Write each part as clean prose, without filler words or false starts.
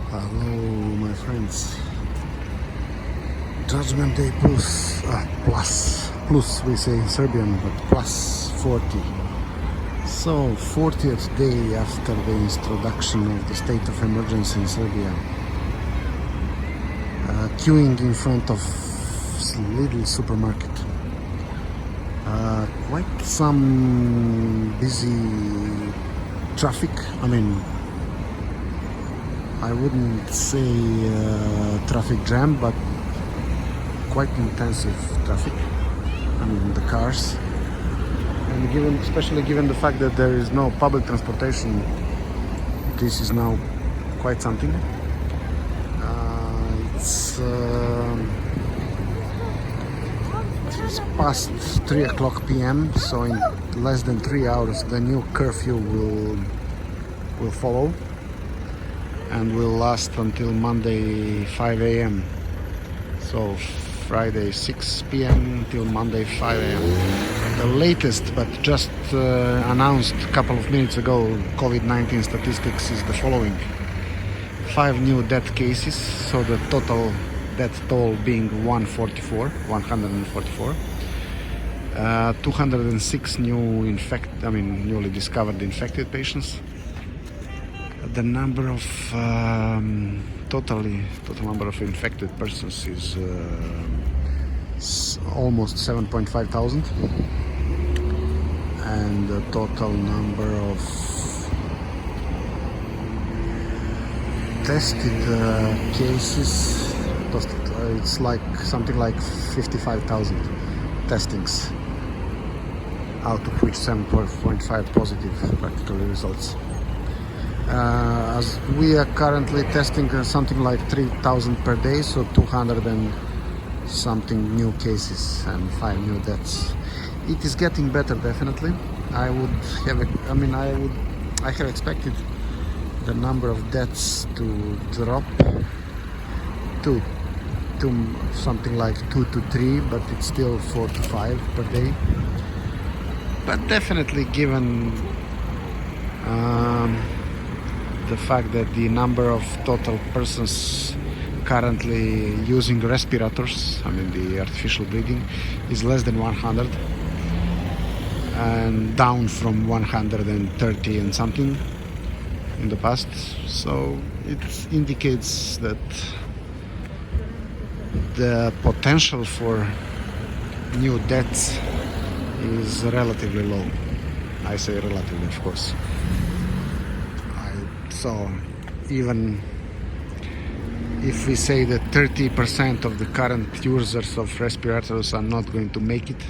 Hello, my friends. Judgment Day plus we say in Serbian, but plus 40. So 40th day after the introduction of the state of emergency in Serbia. Queuing in front of little supermarket. Quite some busy traffic. I wouldn't say traffic jam, but quite intensive traffic. The cars, and especially given the fact that there is no public transportation, this is now quite something. It's past 3 o'clock p.m., so in less than 3 hours the new curfew will follow and will last until Monday 5 a.m. So Friday 6 p.m. till Monday 5 a.m. The latest, but just announced a couple of minutes ago, COVID-19 statistics is the following. 5 new death cases, so the total death toll being 144. 206 newly discovered infected patients. The number of total number of infected persons is almost 7.5 thousand, and the total number of tested cases, it's like something like 55,000 testings, out of which 7.5 positive practical results. As we are currently testing something like 3,000 per day, so 200 and something new cases and 5 new deaths. It is getting better, definitely. I have expected the number of deaths to drop to something like 2 to 3, but it's still 4 to 5 per day. But definitely, given the fact that the number of total persons currently using respirators, the artificial breathing, is less than 100 and down from 130 and something in the past. So it indicates that the potential for new deaths is relatively low. I say relatively, of course. So even if we say that 30% of the current users of respirators are not going to make it,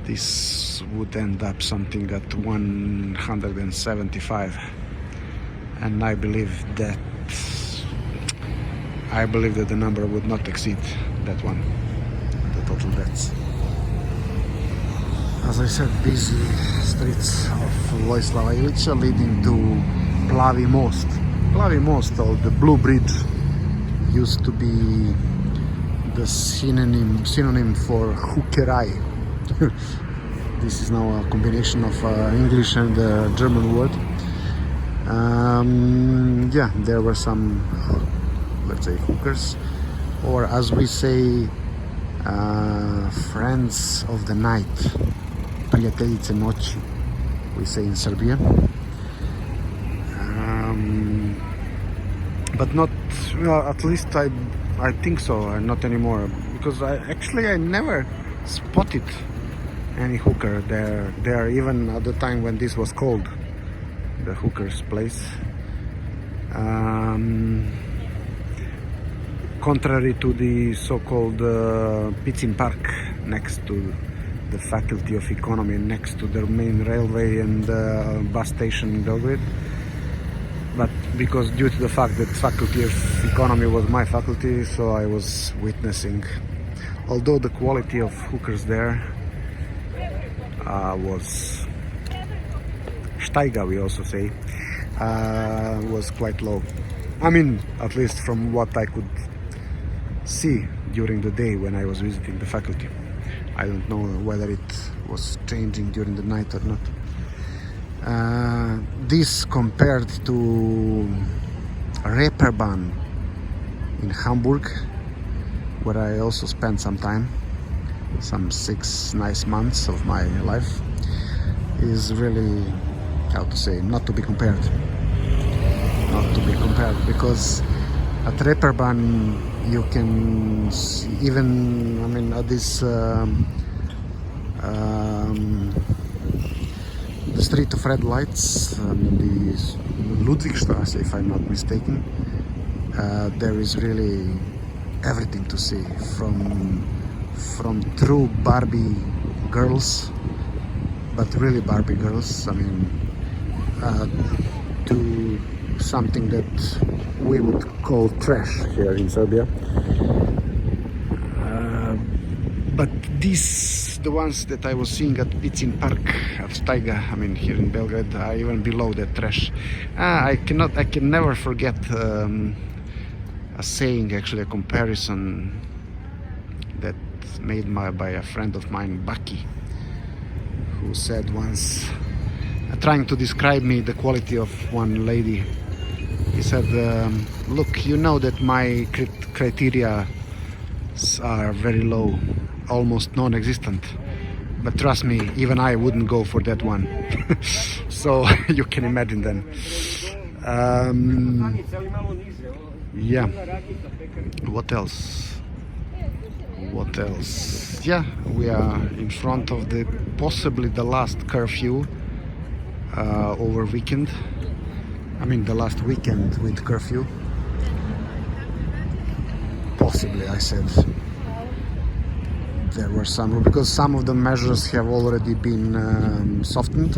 this would end up something at 175, and I believe that the number would not exceed that one, the total deaths. As I said, busy streets of Vojislava Ilića leading to Plavi most. Plavi most, or the Blue Bridge, used to be the synonym for hookerei. This is now a combination of English and German word. There were some, let's say, hookers, or as we say, friends of the night. Prijateljice noći, we say in Serbia. But not, at least I think so, not anymore, because I never spotted any hooker there even at the time when this was called the hooker's place. Contrary to the so-called Picin Park next to the Faculty of Economy, next to the main railway and bus station in Belgrade. But because due to the fact that Faculty of Economy was my faculty, so I was witnessing, although the quality of hookers there was steiga, we also say, was quite low. At least from what I could see during the day when I was visiting the faculty. I don't know whether it was changing during the night or not. This compared to Reeperbahn in Hamburg, where I also spent some time, some 6 nice months of my life, is really, how to say, not to be compared. Not to be compared, because at Reeperbahn you can see, even, I mean, at this the street of red lights, I mean, the Ludwigstrasse, if I'm not mistaken, there is really everything to see, from true Barbie girls, but really Barbie girls, I mean, to something that we would call trash here in Serbia. But these, the ones that I was seeing at Picin Park of Staiga, I mean, here in Belgrade, are even below that trash. I can never forget a saying, actually a comparison that made by a friend of mine, Baki, who said once, trying to describe me, the quality of one lady. He said, look, you know that my criteria are very low, almost non-existent, but trust me, even I wouldn't go for that one. So you can imagine then. Yeah, what else? Yeah, we are in front of the possibly the last curfew over weekend. I mean, the last weekend with curfew. Possibly, I said. There were some, because some of the measures have already been softened.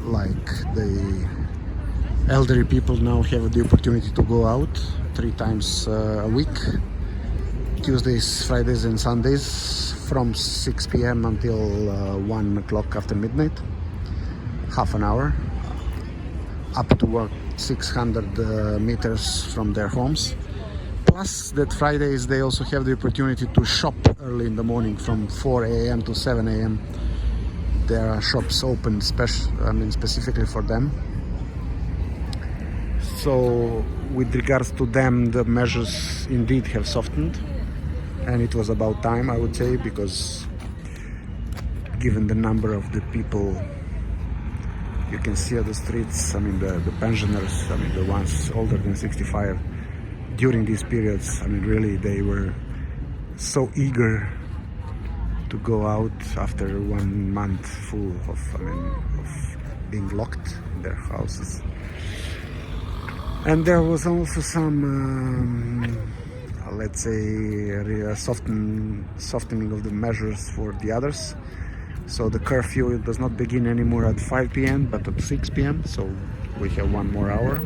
Like the elderly people now have the opportunity to go out 3 times a week. Tuesdays, Fridays and Sundays from 6 p.m. until 1 o'clock after midnight. Half an hour. Up to 600 meters from their homes. Plus that Fridays they also have the opportunity to shop early in the morning from 4 a.m. to 7 a.m. There are shops open specifically for them. So with regards to them, the measures indeed have softened, and it was about time, I would say, because given the number of the people you can see on the streets, I mean the pensioners, I mean the ones older than 65, during these periods, I mean really they were so eager to go out after 1 month full of, of being locked in their houses. And there was also some, let's say, softening of the measures for the others. So the curfew does not begin anymore at 5 p.m. but at 6 p.m. So we have 1 more hour.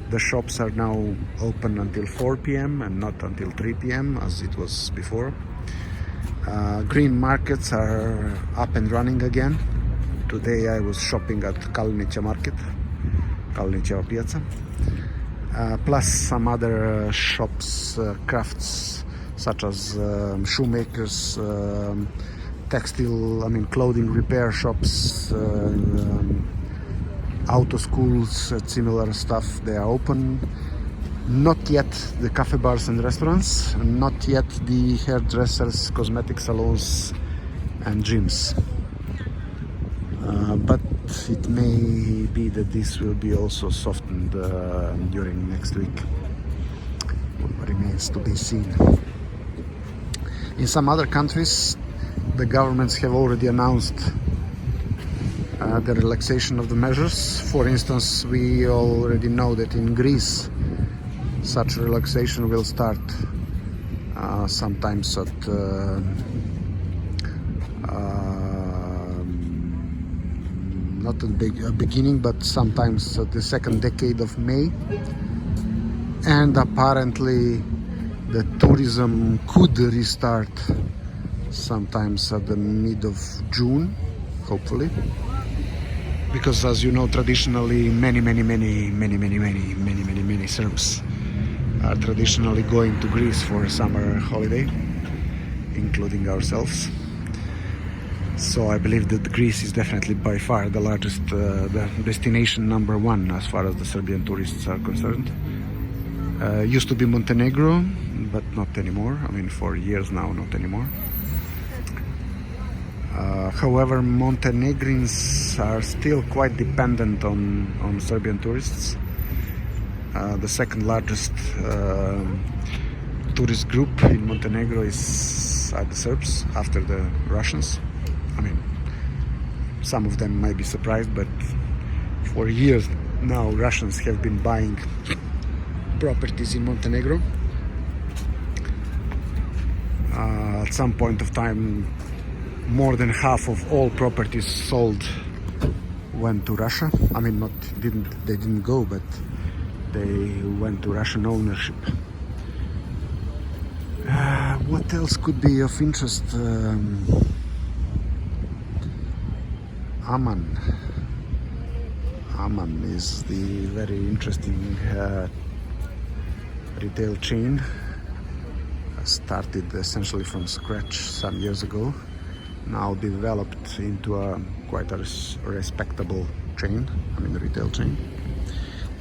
The shops are now open until 4 p.m. and not until 3 p.m. as it was before. Green markets are up and running again. Today I was shopping at Kalnića market, Kalnićeva piazza. Plus some other shops, crafts such as shoemakers, textile, clothing repair shops, auto schools, similar stuff. They are open. Not yet the cafe bars and restaurants, not yet the hairdressers, cosmetic salons and gyms. But it may be that this will be also softened during next week. What remains to be seen. In some other countries, the governments have already announced the relaxation of the measures. For instance, we already know that in Greece, such relaxation will start sometimes at not at the beginning, but sometimes at the second decade of May. And apparently the tourism could restart sometimes at the mid of June, hopefully. Because as you know, traditionally many Serbs are traditionally going to Greece for a summer holiday, including ourselves. So I believe that Greece is definitely by far the largest, the destination number one as far as the Serbian tourists are concerned. Used to be Montenegro, but not anymore. I mean, for years now, not anymore. However, Montenegrins are still quite dependent on Serbian tourists. The second largest tourist group in Montenegro are the Serbs, after the Russians. I mean, some of them might be surprised, but for years now Russians have been buying properties in Montenegro. At some point of time, more than half of all properties sold went to Russia. I mean, they didn't go, but they went to Russian ownership. What else could be of interest? Aman. Aman is the very interesting retail chain. Started essentially from scratch some years ago. Now developed into a quite a respectable chain. I mean, retail chain,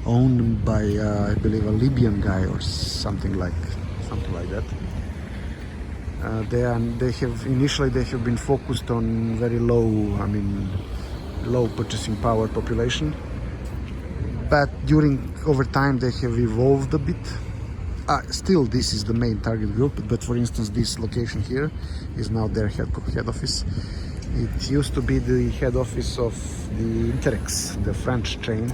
owned by I believe a Libyan guy or something like that. They have been focused on very low purchasing power population, but over time they have evolved a bit. Still, this is the main target group, but for instance, this location here is now their head office. It used to be the head office of the Interex, the French chain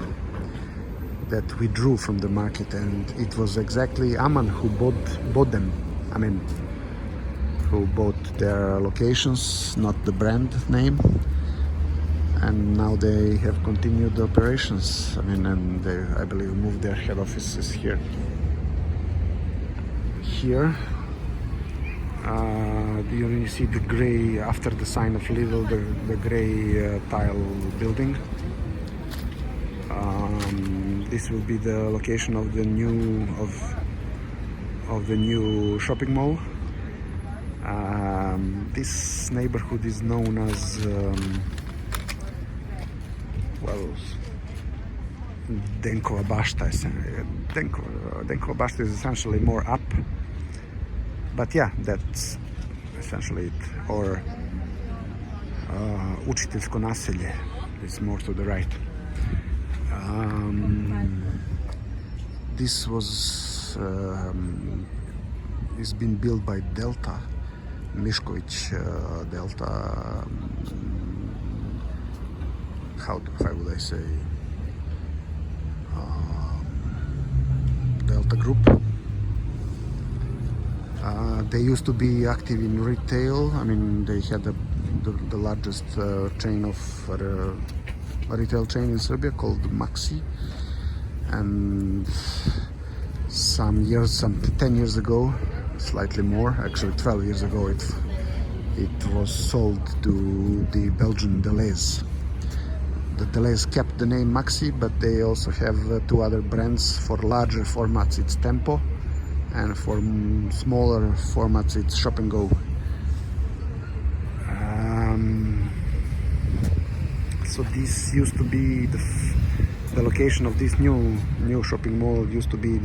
that withdrew from the market, and it was exactly Aman who bought them. I mean, who bought their locations, not the brand name, and now they have continued the operations. I mean, and they, I believe, moved their head offices here. Here, you see the gray, after the sign of Lidl, the gray tile building. This will be the location of the new shopping mall. This neighborhood is known as Denkova Bašta. Denkova Bašta is essentially more up, but yeah, that's essentially it. Or Učiteljsko naselje is more to the right. This is been built by Delta, Mišković Delta. How would I say? Delta Group. They used to be active in retail. I mean, they had the largest chain of a retail chain in Serbia called Maxi, and some 10 years ago, slightly more, actually 12 years ago, it was sold to the Belgian Deleuze. The Deleuze kept the name Maxi, but they also have two other brands. For larger formats it's Tempo, and for smaller formats it's Shop and Go. So this used to be the location of this new shopping mall. Used to be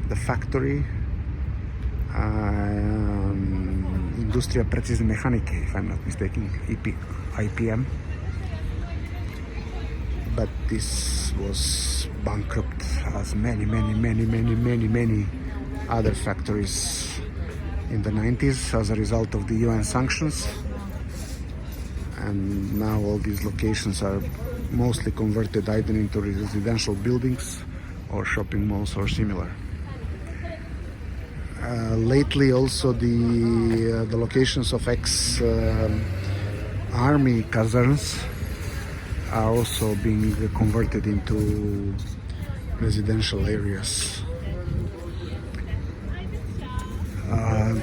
the factory, Industrija precizne mehanike, if I'm not mistaken, IPM. But this was bankrupt, as many other factories in the 90s as a result of the UN sanctions. And now all these locations are mostly converted either into residential buildings or shopping malls or similar. Lately also the locations of ex-army caserns are also being converted into residential areas.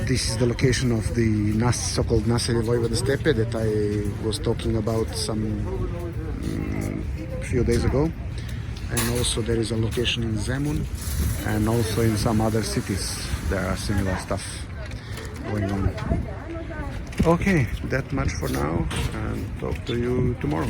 This is the location of the so-called Naselje Vojvode Stepe that I was talking about a few days ago. And also there is a location in Zemun, and also in some other cities there are similar stuff going on. Okay, that much for now, and talk to you tomorrow.